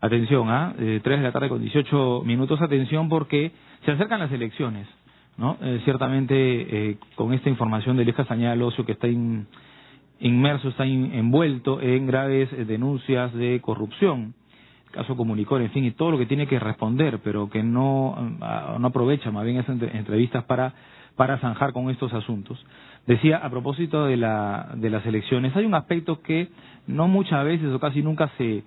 Atención, 3 de la tarde con 18 minutos, atención porque se acercan las elecciones, ¿no? Ciertamente con esta información de Luis Castañeda Locio que está inmerso, está envuelto en graves denuncias de corrupción, caso Comunicor, en fin, y todo lo que tiene que responder, pero que no aprovecha más bien esas entrevistas para zanjar con estos asuntos. Decía, a propósito de las elecciones, hay un aspecto que no muchas veces o casi nunca se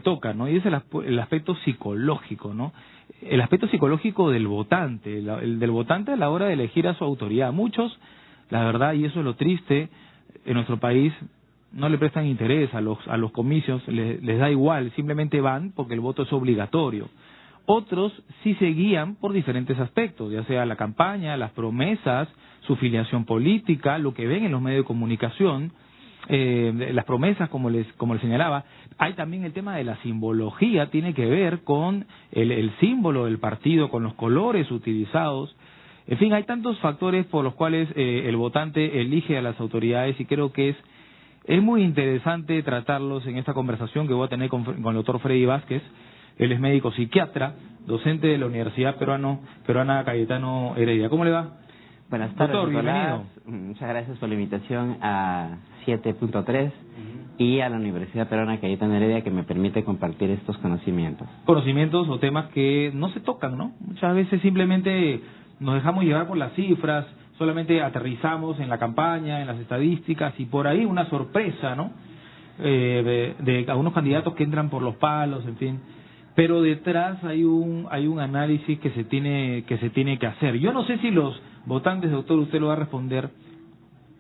toca, ¿no? Y es el aspecto psicológico, ¿no? El aspecto psicológico del votante, el del votante a la hora de elegir a su autoridad. Muchos, la verdad, y eso es lo triste, en nuestro país no le prestan interés a los comicios, les da igual, simplemente van porque el voto es obligatorio. Otros sí se guían por diferentes aspectos, ya sea la campaña, las promesas, su filiación política, lo que ven en los medios de comunicación, las promesas, como les señalaba. Hay también el tema de la simbología, tiene que ver con el símbolo del partido, con los colores utilizados. En fin, hay tantos factores por los cuales el votante elige a las autoridades y creo que es muy interesante tratarlos en esta conversación que voy a tener con el doctor Freddy Vázquez. Él es médico psiquiatra, docente de la Universidad Peruana Cayetano Heredia. ¿Cómo le va? Buenas tardes, doctor, Nicolás. bienvenido. Muchas gracias por la invitación a 7.3 y a la Universidad Peruana Cayetano Heredia, que me permite compartir estos conocimientos. Conocimientos o temas que no se tocan, ¿no? Muchas veces simplemente nos dejamos llevar por las cifras, solamente aterrizamos en la campaña, en las estadísticas y por ahí una sorpresa, ¿no? De algunos candidatos que entran por los palos, en fin. Pero detrás hay un análisis que se tiene que hacer. Yo no sé si los votantes, doctor, usted lo va a responder,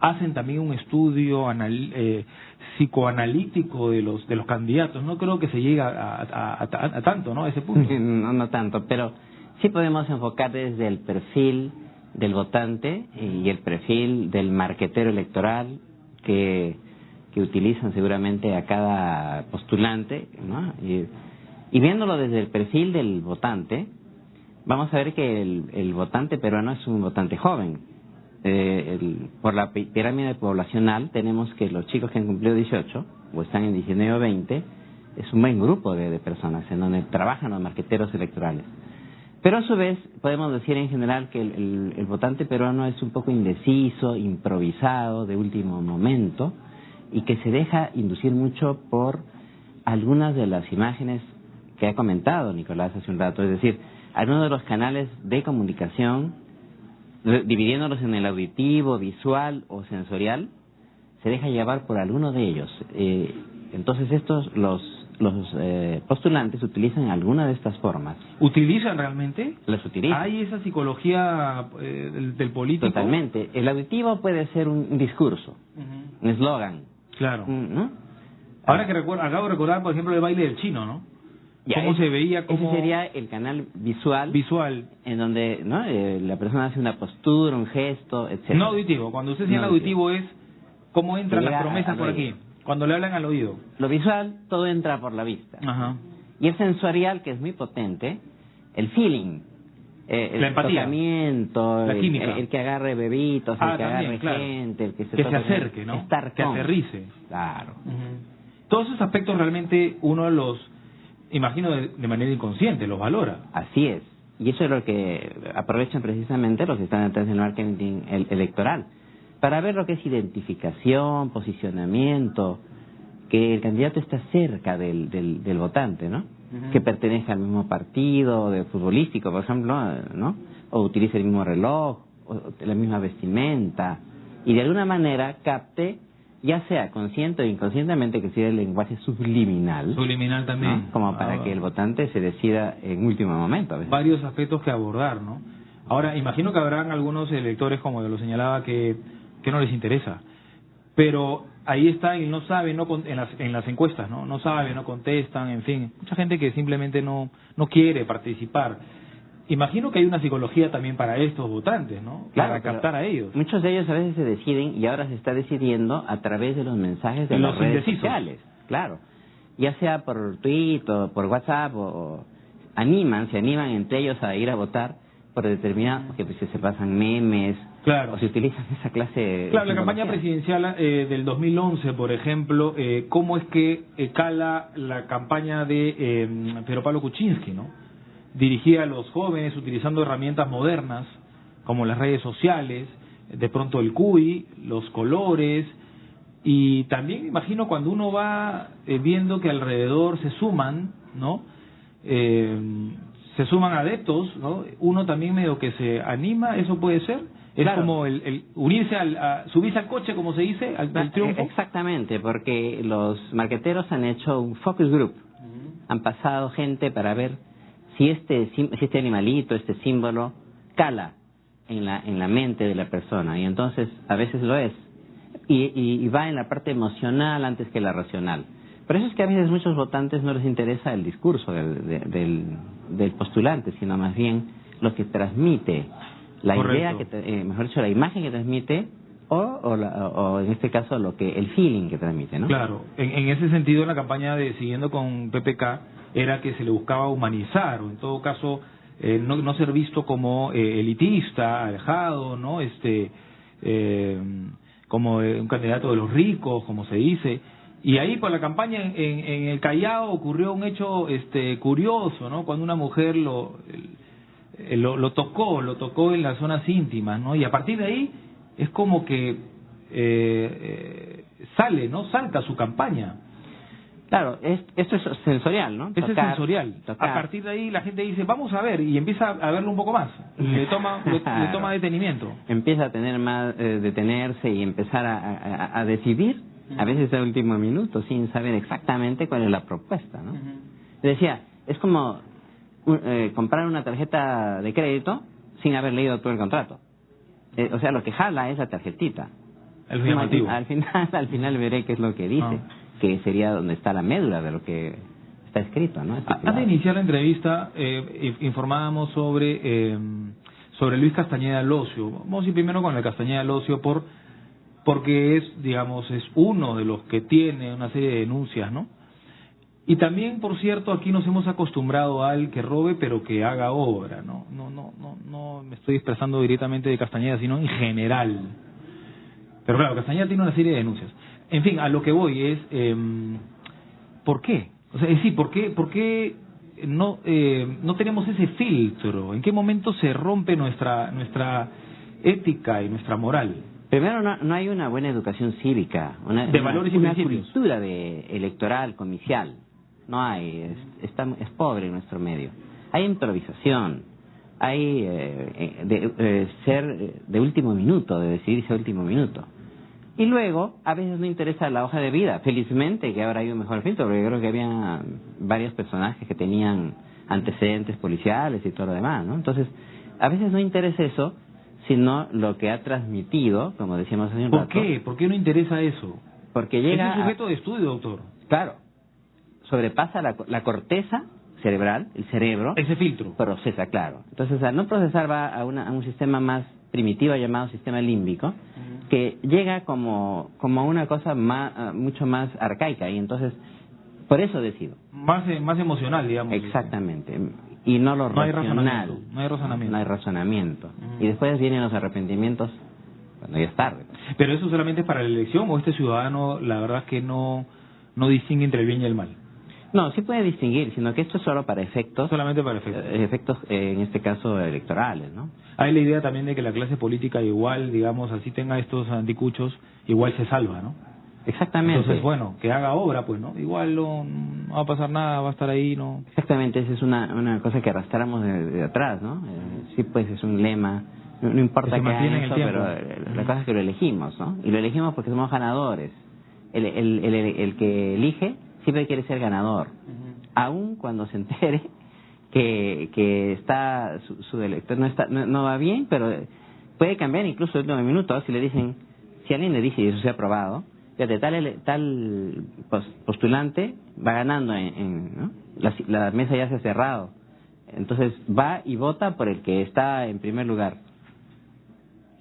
hacen también un estudio psicoanalítico de los candidatos. No creo que se llegue a tanto, ¿no? A ese punto. No tanto, pero sí podemos enfocar desde el perfil del votante y el perfil del marquetero electoral que utilizan seguramente a cada postulante, ¿no? Y viéndolo desde el perfil del votante, vamos a ver que el votante peruano es un votante joven. Por la pirámide poblacional tenemos que los chicos que han cumplido 18 o están en 19 o 20 es un buen grupo de personas en donde trabajan los marqueteros electorales. Pero a su vez podemos decir en general que el votante peruano es un poco indeciso, improvisado, de último momento, y que se deja inducir mucho por algunas de las imágenes que ha comentado Nicolás hace un rato, es decir, algunos de los canales de comunicación, dividiéndolos en el auditivo, visual o sensorial, se deja llevar por alguno de ellos. Entonces los postulantes utilizan alguna de estas formas. ¿Utilizan realmente? Las utilizan. ¿Hay esa psicología del político? Totalmente. El auditivo puede ser un discurso, un eslogan. Claro. ¿No? Ahora que acabo de recordar, por ejemplo, el baile del chino, ¿no? ¿Cómo se veía? Ese sería el canal visual. En donde, ¿no? La persona hace una postura, un gesto, etc. No auditivo. Cuando usted señala auditivo es cómo entran las promesas por aquí. Cuando le hablan al oído. Lo visual, todo entra por la vista. Ajá. Y el sensorial, que es muy potente, el feeling. El empatía, tocamiento, la química. El que agarre bebitos, el que también, agarre gente, el que se acerque, ¿no? Que aterrice. Claro. Todos esos aspectos realmente uno los, imagino de manera inconsciente, los valora. Así es. Y eso es lo que aprovechan precisamente los que están detrás del marketing electoral, para ver lo que es identificación, posicionamiento, que el candidato está cerca del votante, ¿no? Que pertenece al mismo partido, de futbolístico, por ejemplo, ¿no? O utilice el mismo reloj, o la misma vestimenta, y de alguna manera capte, ya sea consciente o inconscientemente, que sea el lenguaje subliminal. Subliminal también. ¿No? Como para que el votante se decida en último momento. Varios aspectos que abordar, ¿no? Ahora, imagino que habrán algunos electores, como lo señalaba, que no les interesa. Pero ahí está, y no sabe, en las encuestas, no sabe, no contestan, en fin. Mucha gente que simplemente no quiere participar. Imagino que hay una psicología también para estos votantes, ¿no? Claro, para captar a ellos. Muchos de ellos a veces se deciden, y ahora se está decidiendo a través de los mensajes de las redes sociales. Claro. Ya sea por Twitter, o por WhatsApp, o se animan entre ellos a ir a votar por determinado, porque pues se pasan memes, Claro. O se utilizan esa clase de Claro, la campaña presidencial del 2011, por ejemplo, ¿cómo es que cala la campaña de Pedro Pablo Kuczynski, ¿no? Dirigida a los jóvenes utilizando herramientas modernas como las redes sociales, de pronto el CUI, los colores, y también imagino cuando uno va viendo que alrededor se suman, ¿no? Se suman adeptos, ¿no? Uno también medio que se anima, ¿eso puede ser? Es claro. como el unirse subirse al coche, como se dice, al triunfo. Exactamente, porque los marqueteros han hecho un focus group. Han pasado gente para ver si este animalito, este símbolo, cala en la mente de la persona, y entonces a veces lo es, y va en la parte emocional antes que la racional. Por eso es que a veces muchos votantes no les interesa el discurso del postulante, sino más bien lo que transmite, la Correcto. idea mejor dicho, la imagen que transmite, o en este caso el feeling que transmite, ¿no? Claro, en ese sentido la campaña de Siguiendo con PPK era que se le buscaba humanizar, o en todo caso no ser visto como elitista, alejado, ¿no? Como un candidato de los ricos, como se dice. Y ahí por la campaña en el Callao ocurrió un hecho curioso, ¿no? Cuando una mujer lo tocó en las zonas íntimas, ¿no? Y a partir de ahí es como que salta su campaña. Claro, esto es sensorial, ¿no? Es sensorial. Tocar. A partir de ahí la gente dice, vamos a ver, y empieza a verlo un poco más. Le toma detenimiento. Empieza a tener más, detenerse y empezar a decidir, a veces de último minuto, sin saber exactamente cuál es la propuesta, ¿no? Decía, es como comprar una tarjeta de crédito sin haber leído todo el contrato. O sea, lo que jala es la tarjetita. El llamativo. Al final veré qué es lo que dice, que sería donde está la médula de lo que está escrito, ¿no? Antes de iniciar la entrevista, informábamos sobre Luis Castañeda Locio. Vamos a ir primero con el Castañeda Locio porque es uno de los que tiene una serie de denuncias, ¿no? Y también, por cierto, aquí nos hemos acostumbrado al que robe pero que haga obra, ¿no? No me estoy expresando directamente de Castañeda, sino en general. Pero claro, Castañeda tiene una serie de denuncias. En fin, a lo que voy es, ¿por qué? O sea, ¿por qué no tenemos ese filtro? ¿En qué momento se rompe nuestra ética y nuestra moral? Primero, no hay una buena educación cívica, de valores y principios. Una cultura electoral, comicial. No hay, es pobre en nuestro medio. Hay improvisación, hay ser de último minuto, de decidirse a último minuto. Y luego, a veces no interesa la hoja de vida. Felizmente que ahora hay un mejor filtro, porque yo creo que había varios personajes que tenían antecedentes policiales y todo lo demás, ¿no? Entonces, a veces no interesa eso, sino lo que ha transmitido, como decíamos hace un rato. ¿Por qué? ¿Por qué no interesa eso? Porque llega es un sujeto de estudio, doctor. Claro. Sobrepasa la corteza cerebral, el cerebro. Ese filtro. Procesa, claro. Entonces, al no procesar va a un sistema más primitivo llamado sistema límbico, que llega como una cosa mucho más arcaica, y entonces, por eso decido. Más emocional, digamos. Exactamente. Y no lo racional. No hay razonamiento. No hay razonamiento. Y después vienen los arrepentimientos cuando ya es tarde. ¿Pero eso solamente es para la elección o este ciudadano, la verdad es que no distingue entre el bien y el mal? No, sí puede distinguir, sino que esto es solo para efectos. Solamente para efectos. Efectos, en este caso, electorales, ¿no? Hay la idea también de que la clase política igual, digamos, así tenga estos anticuchos, igual se salva, ¿no? Exactamente. Entonces, bueno, que haga obra, pues, ¿no? Igual no va a pasar nada, va a estar ahí, ¿no? Exactamente, esa es una cosa que arrastramos de atrás, ¿no? Sí, pues es un lema, no importa que haga eso, pero la cosa es que lo elegimos, ¿no? Y lo elegimos porque somos ganadores. El que elige siempre quiere ser ganador, aun cuando se entere que está su elector no va bien, pero puede cambiar incluso el último minuto. Si alguien le dice y eso se ha aprobado, fíjate, tal postulante va ganando, ¿no? La mesa ya se ha cerrado, entonces va y vota por el que está en primer lugar.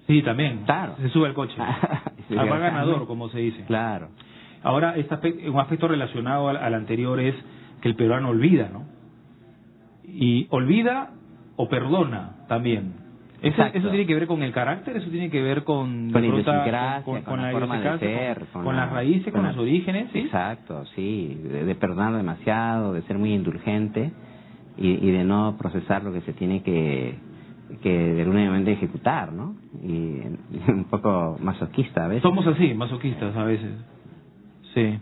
Sí, también. Claro. Se sube al coche. Va ganador, como se dice. Claro. Ahora, un aspecto relacionado al anterior es que el peruano olvida, ¿no? Y olvida o perdona también. Eso tiene que ver con el carácter, eso tiene que ver con la idiosincrasia, con la forma de ser, con las raíces, con los orígenes, ¿sí? Exacto, sí, de perdonar demasiado, de ser muy indulgente y de no procesar lo que se tiene que de alguna manera ejecutar, ¿no? Y un poco masoquista a veces. Somos así, masoquistas a veces. Sí.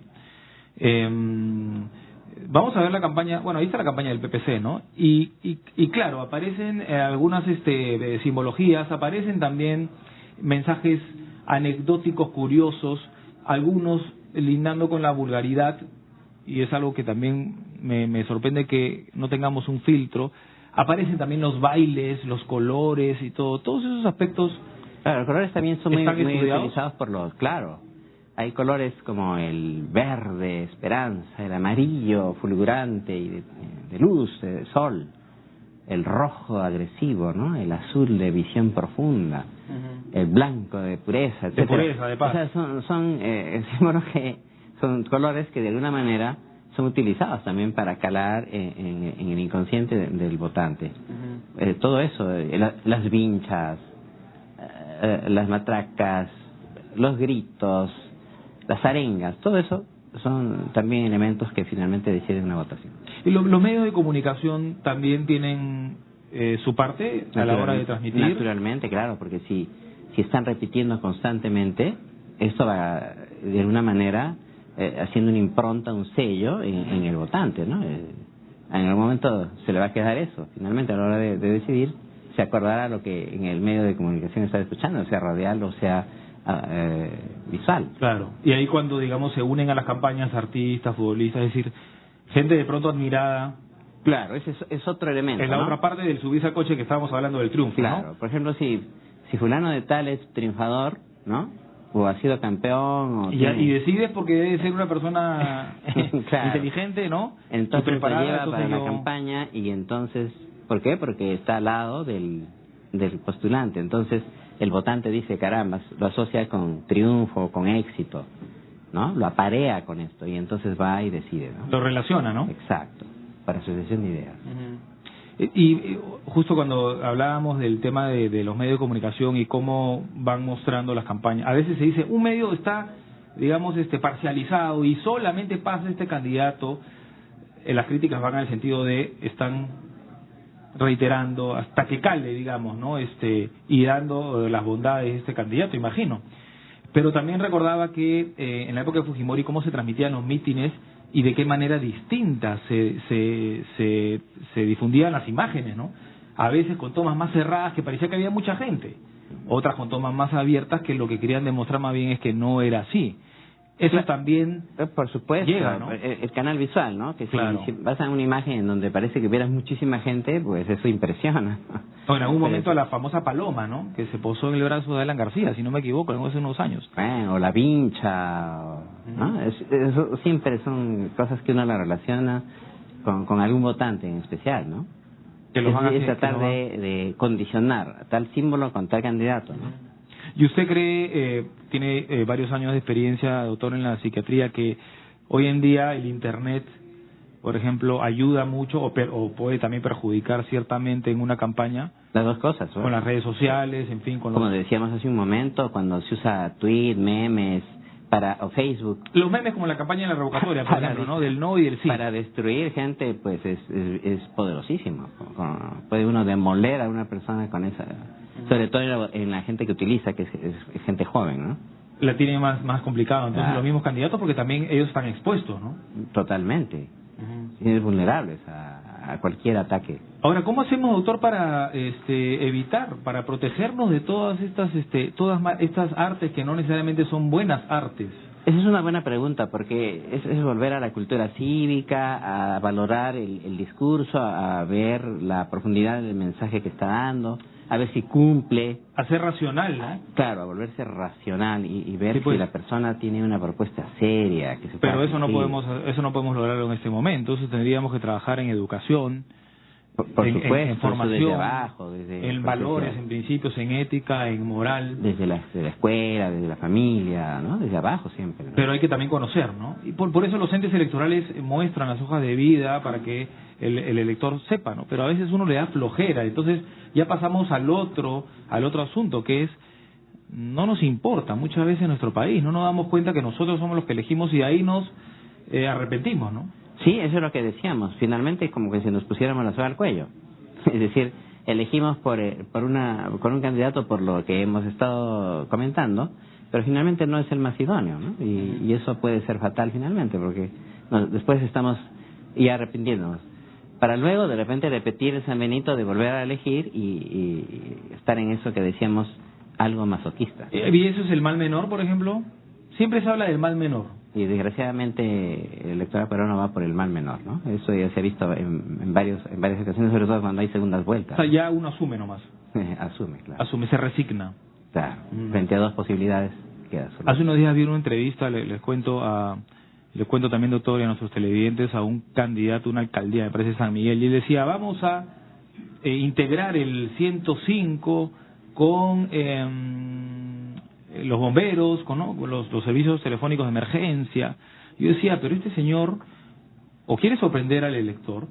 Vamos a ver la campaña, bueno, ahí está la campaña del PPC, ¿no? Y claro, aparecen algunas simbologías, aparecen también mensajes anecdóticos, curiosos, algunos lindando con la vulgaridad, y es algo que también me sorprende que no tengamos un filtro. Aparecen también los bailes, los colores y todos esos aspectos. Claro, los colores también son muy utilizados por los, claro. Hay colores como el verde, esperanza, el amarillo, fulgurante y de luz, de sol, el rojo, agresivo, ¿no? El azul, de visión profunda, el blanco, de pureza, etc. De pureza, de paz. O sea, son símbolos que son colores que de alguna manera son utilizados también para calar en el inconsciente del votante. Todo eso, las vinchas, las matracas, los gritos, las arengas, todo eso son también elementos que finalmente deciden una votación. ¿Y los medios de comunicación también tienen su parte a la hora de transmitir? Naturalmente, claro, porque si están repitiendo constantemente, esto va de alguna manera haciendo una impronta, un sello en el votante, ¿no? En algún momento se le va a quedar eso. Finalmente, a la hora de decidir, se acordará lo que en el medio de comunicación está escuchando, sea radial o sea visual. Claro. Y ahí cuando, digamos, se unen a las campañas artistas, futbolistas, es decir, gente de pronto admirada. Claro, ese es otro elemento. Es la ¿no? otra parte del subirse al coche que estábamos hablando del triunfo, claro, ¿no? Por ejemplo, si fulano de tal es triunfador, ¿no? O ha sido campeón. Y decides porque debe ser una persona claro. inteligente, ¿no? Entonces lo lleva para la campaña y entonces, ¿por qué? Porque está al lado del postulante. Entonces el votante dice, caramba, lo asocia con triunfo, con éxito, ¿no? Lo aparea con esto y entonces va y decide, ¿no? Lo relaciona, ¿no? Exacto, para asociación de ideas. Y justo cuando hablábamos del tema de los medios de comunicación y cómo van mostrando las campañas, a veces se dice, un medio está, digamos, parcializado y solamente pasa este candidato, las críticas van en el sentido de, están reiterando hasta que cale, digamos, ¿no? Y dando las bondades de este candidato, imagino. Pero también recordaba que en la época de Fujimori cómo se transmitían los mítines y de qué manera distinta se difundían las imágenes, ¿no? A veces con tomas más cerradas que parecía que había mucha gente, otras con tomas más abiertas que lo que querían demostrar más bien es que no era así. Eso también por supuesto llega, ¿no? El canal visual, ¿no? Que claro. si vas a una imagen en donde parece que vieras muchísima gente, pues eso impresiona. O en algún momento la famosa paloma, ¿no? Que se posó en el brazo de Alan García, si no me equivoco, hace unos años. O la vincha, ¿no? Eso siempre son cosas que uno la relaciona con algún votante en especial, ¿no? Que los van a tratar de condicionar tal símbolo con tal candidato, ¿no? ¿Y usted cree, tiene varios años de experiencia, doctor, en la psiquiatría, que hoy en día el Internet, por ejemplo, ayuda mucho o puede también perjudicar ciertamente en una campaña? Las dos cosas, ¿no? Con las redes sociales, en fin, con como decíamos hace un momento, cuando se usa tweet, memes, o Facebook. Los memes como la campaña de la revocatoria, por ejemplo, ¿no? Del no y del sí. Para destruir gente, pues es poderosísimo. Puede uno demoler a una persona con esa... Sobre todo en la gente que utiliza, que es gente joven, ¿no? La tiene más complicado, entonces los mismos candidatos, porque también ellos están expuestos, ¿no? Totalmente. Es vulnerables a cualquier ataque. Ahora, ¿cómo hacemos, doctor, para evitar, para protegernos de todas estas artes que no necesariamente son buenas artes? Esa es una buena pregunta, porque es volver a la cultura cívica, a valorar el discurso, a ver la profundidad del mensaje que está dando, a ver si cumple. A ser racional, ¿no? Claro, a volverse racional y ver pues, si la persona tiene una propuesta seria. Pero eso no podemos lograrlo en este momento, entonces tendríamos que trabajar en educación, Por supuesto, en formación, desde abajo, en valores, en principios, en ética, en moral. Desde la escuela, desde la familia, ¿no? Desde abajo siempre, ¿no? Pero hay que también conocer, ¿no? Y por eso los entes electorales muestran las hojas de vida para que el elector sepa, ¿no? Pero a veces uno le da flojera, entonces ya pasamos al otro asunto, que es, no nos importa muchas veces en nuestro país, no nos damos cuenta que nosotros somos los que elegimos y ahí nos arrepentimos, ¿no? Sí, eso es lo que decíamos. Finalmente es como que si nos pusiéramos la soga al cuello. Es decir, elegimos con un candidato por lo que hemos estado comentando, pero finalmente no es el más idóneo, ¿no? Y eso puede ser fatal finalmente, porque después estamos ya arrepintiéndonos. Para luego, de repente, repetir el San Benito de volver a elegir y estar en eso que decíamos, algo masoquista. ¿Y eso es el mal menor, por ejemplo? Siempre se habla del mal menor. Y desgraciadamente el electorado peruano va por el mal menor, ¿no? Eso ya se ha visto en varias ocasiones, sobre todo cuando hay segundas vueltas. O sea, ya uno asume nomás. Asume, claro. Asume, se resigna. Claro, frente a dos posibilidades queda solo. Hace unos días vi una entrevista, les cuento también, doctor, y a nuestros televidentes, a un candidato a una alcaldía, me parece San Miguel, y él decía, vamos a integrar el 105 con los bomberos, con los servicios telefónicos de emergencia. Yo decía, pero este señor o quiere sorprender al elector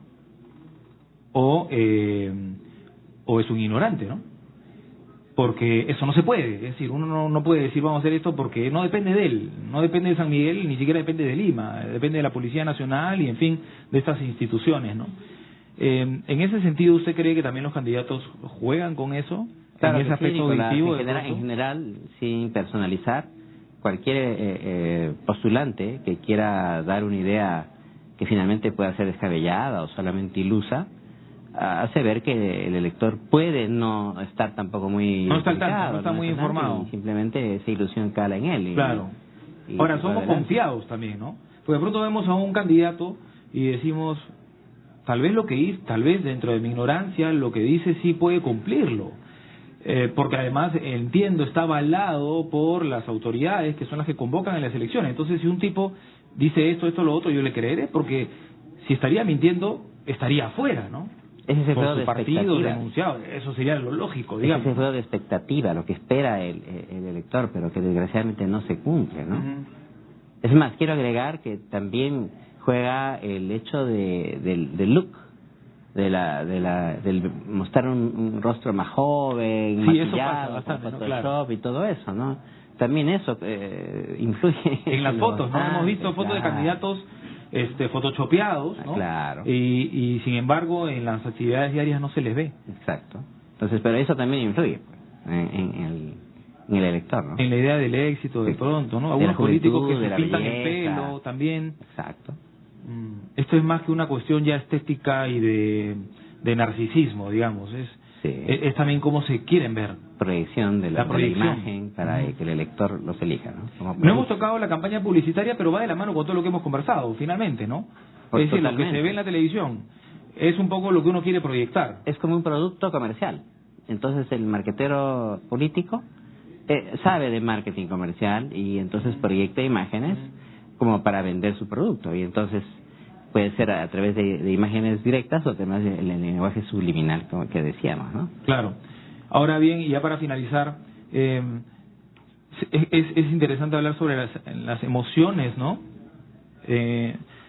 o es un ignorante, ¿no? Porque eso no se puede, es decir, uno no puede decir vamos a hacer esto porque no depende de él, no depende de San Miguel, ni siquiera depende de Lima, depende de la Policía Nacional y en fin, de estas instituciones, ¿no? En ese sentido, ¿usted cree que también los candidatos juegan con eso? Claro, en ese aspecto auditivo. En general, sin personalizar, cualquier postulante que quiera dar una idea que finalmente pueda ser descabellada o solamente ilusa, hace ver que el elector puede no estar tampoco muy no está muy informado y simplemente esa ilusión cala en él. Claro. Ahora somos confiados también, ¿no? Porque de pronto vemos a un candidato y decimos, tal vez dentro de mi ignorancia lo que dice sí puede cumplirlo. Porque además, entiendo, está avalado por las autoridades que son las que convocan en las elecciones. Entonces, si un tipo dice esto, lo otro, yo le creeré, porque si estaría mintiendo, estaría afuera, ¿no? Ese es el por juego su de partido denunciado. Eso sería lo lógico, digamos. Ese es el juego de expectativa, lo que espera el elector, pero que desgraciadamente no se cumple, ¿no? Es más, quiero agregar que también juega el hecho del look, del mostrar un rostro más joven, sí, maquillado, eso pasa bastante, con Photoshop, ¿no? Claro. y todo eso, ¿no? También eso influye en las fotos, ¿no? Hemos visto fotos de candidatos photoshopeados, ¿no? Claro. Y sin embargo en las actividades diarias no se les ve. Exacto. Entonces, pero eso también influye en el elector, ¿no? En la idea del éxito de pronto, ¿no? Algunos políticos que se pintan el pelo también. Exacto. Esto es más que una cuestión ya estética y de narcisismo, digamos. Es también cómo se quieren ver. Proyección de la imagen para que el elector los elija, ¿no? No hemos tocado la campaña publicitaria, pero va de la mano con todo lo que hemos conversado, finalmente, ¿no? Es decir, lo que se ve en la televisión es un poco lo que uno quiere proyectar. Es como un producto comercial. Entonces el marquetero político sabe de marketing comercial y entonces proyecta imágenes como para vender su producto. Y entonces puede ser a través de imágenes directas o además el lenguaje subliminal, como que decíamos, ¿no? Claro. Ahora bien, y ya para finalizar, es interesante hablar sobre las emociones, ¿no?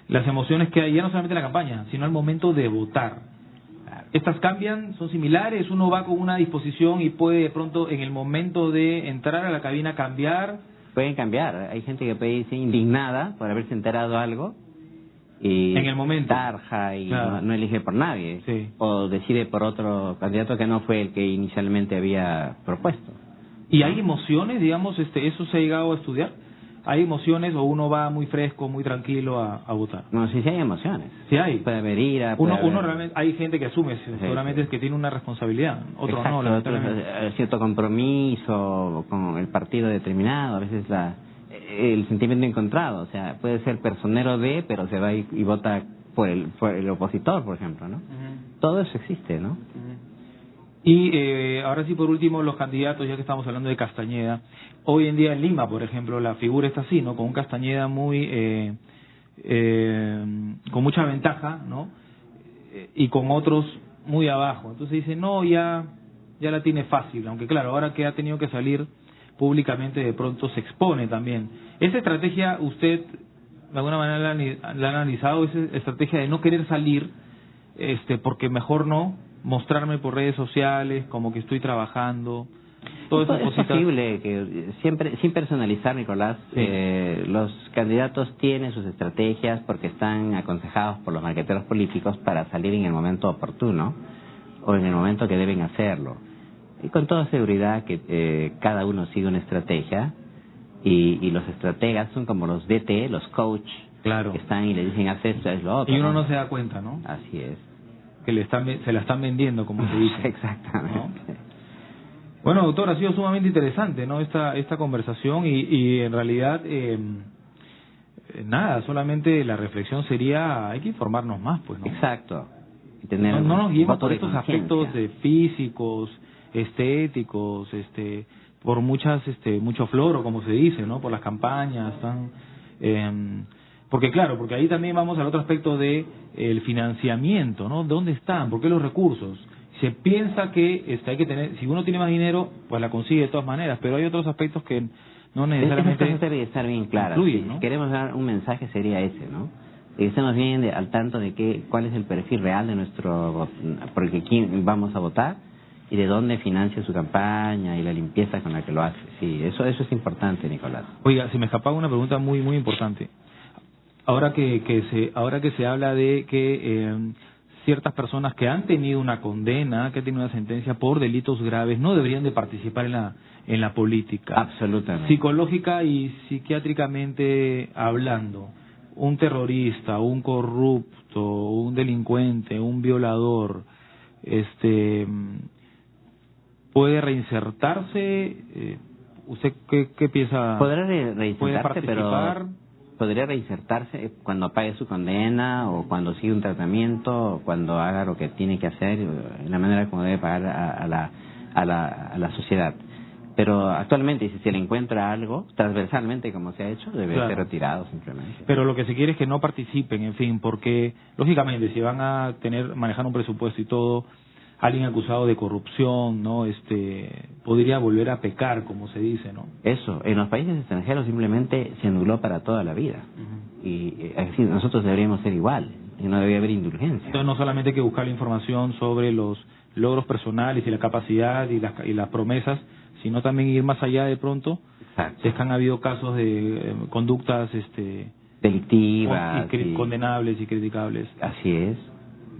Las emociones que hay, ya no solamente en la campaña, sino al momento de votar. Estas cambian, son similares, uno va con una disposición y puede de pronto en el momento de entrar a la cabina cambiar. Pueden cambiar, hay gente que puede irse indignada por haberse enterado algo y en el momento tarja y claro. no elige por nadie, sí. O decide por otro candidato que no fue el que inicialmente había propuesto. ¿Y hay emociones, digamos, eso se ha llegado a estudiar? ¿Hay emociones o uno va muy fresco, muy tranquilo a votar? No, sí hay emociones. Sí hay. Puede haber ira. Uno realmente, hay gente que asume, seguramente es que tiene una responsabilidad, otro exacto, no, lamentablemente. Cierto compromiso con el partido determinado, a veces el sentimiento encontrado, o sea, puede ser personero de, pero se va y vota por el opositor, por ejemplo, ¿no? Todo eso existe, ¿no? Y ahora sí, por último, los candidatos, ya que estamos hablando de Castañeda, hoy en día en Lima, por ejemplo, la figura está así, ¿no? Con un Castañeda con mucha ventaja, ¿no? Y con otros muy abajo. Entonces dice, no, ya la tiene fácil, aunque claro, ahora que ha tenido que salir públicamente, de pronto se expone también. ¿Esa estrategia usted de alguna manera la ha analizado, esa estrategia de no querer salir, porque mejor no mostrarme por redes sociales como que estoy trabajando? Todas esas cositas. Es posible que siempre, sin personalizar, Nicolás, Sí. Los candidatos tienen sus estrategias porque están aconsejados por los marqueteros políticos para salir en el momento oportuno o en el momento que deben hacerlo. Y con toda seguridad que cada uno sigue una estrategia y los estrategas son como los DT, los coach, Claro. que están y le dicen haz esto, haz lo otro. Y uno no se da cuenta, ¿no? Así es. Que se la están vendiendo, como se dice. Exactamente. ¿No? Bueno, doctor, ha sido sumamente interesante, ¿no? Esta conversación y en realidad, nada, solamente la reflexión sería, hay que informarnos más, pues, ¿no? Exacto. Y tener No nos guiemos voto por de estos conciencia. aspectos físicos, estéticos, por mucho floro, como se dice, ¿no? Por las campañas, porque claro, porque ahí también vamos al otro aspecto de el financiamiento, ¿no? ¿Dónde están? ¿Por qué los recursos? Se piensa que hay que tener, si uno tiene más dinero, pues la consigue de todas maneras, pero hay otros aspectos que no necesariamente Esas cosas deben estar bien claras. influyen, ¿no? Si queremos dar un mensaje sería ese, ¿no? Que estemos bien al tanto de cuál es el perfil real de nuestro, porque quién vamos a votar y de dónde financia su campaña y la limpieza con la que lo hace. Sí, eso es importante, Nicolás. Oiga, se me escapaba una pregunta muy muy importante. Ahora que se habla de que ciertas personas que han tenido una condena, que han tenido una sentencia por delitos graves, no deberían de participar en la política. Absolutamente. Psicológica y psiquiátricamente hablando, un terrorista, un corrupto, un delincuente, un violador, ¿puede reinsertarse? ¿Usted qué piensa? Podrá ¿Puede reinsertarse, participar? pero podría reinsertarse cuando pague su condena o cuando siga un tratamiento o cuando haga lo que tiene que hacer, en la manera como debe pagar a la sociedad. Pero actualmente, si se le encuentra algo, transversalmente como se ha hecho, debe ser retirado simplemente. Pero lo que se quiere es que no participen, en fin, porque lógicamente si van a manejar un presupuesto y todo, alguien acusado de corrupción, ¿no? Podría volver a pecar, como se dice, ¿no? Eso, en los países extranjeros simplemente se anuló para toda la vida. Y así nosotros deberíamos ser igual, y no debería haber indulgencia. Entonces no solamente hay que buscar la información sobre los logros personales y la capacidad y las promesas, sino también ir más allá de pronto. Exacto. Si es que han habido casos de conductas delictivas condenables y criticables. Así es.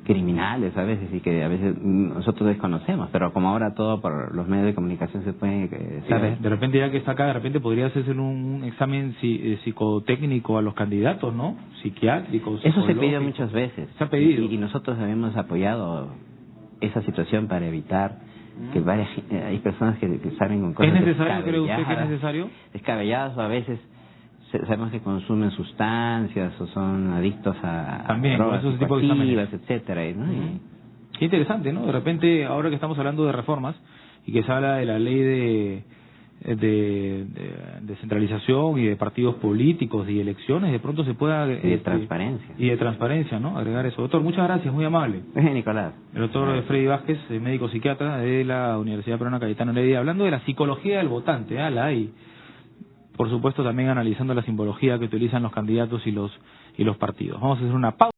Criminales a veces y que a veces nosotros desconocemos, pero como ahora todo por los medios de comunicación se puede saber. De repente, ya que está acá, de repente podría hacerse un examen psicotécnico a los candidatos, ¿no? Psiquiátricos. Eso se pidió muchas veces. Se ha pedido. Y nosotros hemos apoyado esa situación para evitar que hay personas que salen con cosas ¿Es necesario, cree usted que es necesario? Descabelladas, o a veces sabemos que consumen sustancias o son adictos a también, drogas esos tipos de exámenes, etcétera, ¿no? Qué interesante, ¿no? De repente, ahora que estamos hablando de reformas y que se habla de la ley de descentralización y de partidos políticos y elecciones, de pronto se pueda... Y de transparencia. Y de transparencia, ¿no? Agregar eso. Doctor, muchas gracias, muy amable. Nicolás. El doctor Freddy Vázquez, médico psiquiatra de la Universidad Peruana Cayetano Heredia, hablando de la psicología del votante, la hay. Por supuesto, también analizando la simbología que utilizan los candidatos y los partidos. Vamos a hacer una pausa.